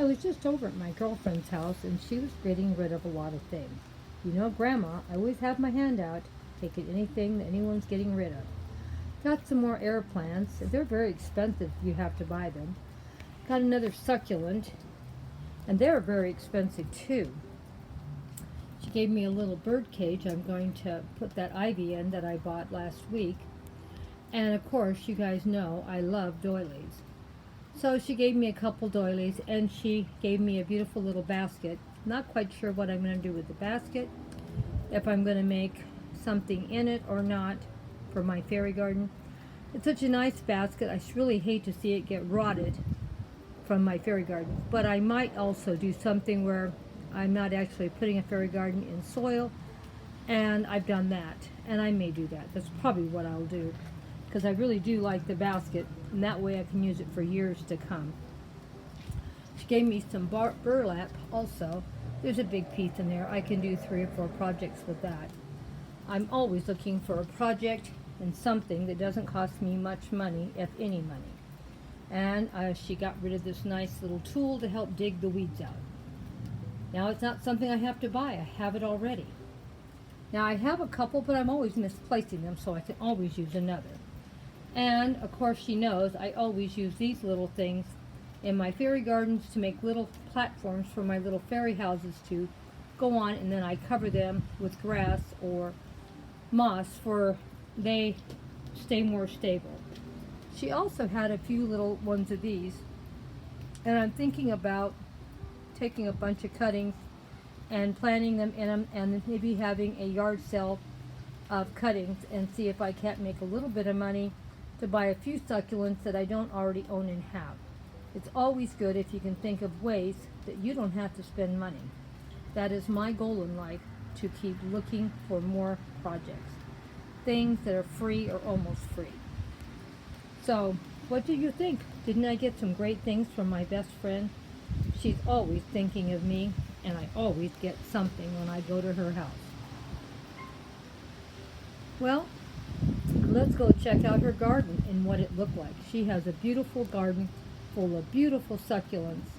I was just over at my girlfriend's house and she was getting rid of a lot of things. You know, Grandma, I always have my hand out, taking anything that anyone's getting rid of. Got some more air plants. They're very expensive if you have to buy them. Got another succulent, and they're very expensive too. She gave me a little bird cage. I'm going to put that ivy in that I bought last week. And of course, you guys know I love doilies. So she gave me a couple doilies and she gave me a beautiful little basket. Not quite sure what I'm going to do with the basket. If I'm going to make something in it or not for my fairy garden. It's such a nice basket. I really hate to see it get rotted from my fairy garden. But I might also do something where I'm not actually putting a fairy garden in soil. And I've done that. And I may do that. That's probably what I'll do. Because I really do like the basket, and that way I can use it for years to come. She gave me some burlap also. There's a big piece in there. I can do 3 or 4 projects with that. I'm always looking for a project and something that doesn't cost me much money, if any money. And she got rid of this nice little tool to help dig the weeds out. Now it's not something I have to buy. I have it already. Now I have a couple, but I'm always misplacing them, so I can always use another. And, of course, she knows I always use these little things in my fairy gardens to make little platforms for my little fairy houses to go on, and then I cover them with grass or moss for they stay more stable. She also had a few little ones of these, and I'm thinking about taking a bunch of cuttings and planting them in them and maybe having a yard sale of cuttings and see if I can't make a little bit of money to buy a few succulents that I don't already own and have. It's always good if you can think of ways that you don't have to spend money. That is my goal in life, to keep looking for more projects. Things that are free or almost free. So, what do you think? Didn't I get some great things from my best friend? She's always thinking of me, and I always get something when I go to her house. Well, let's go check out her garden and what it looked like. She has a beautiful garden full of beautiful succulents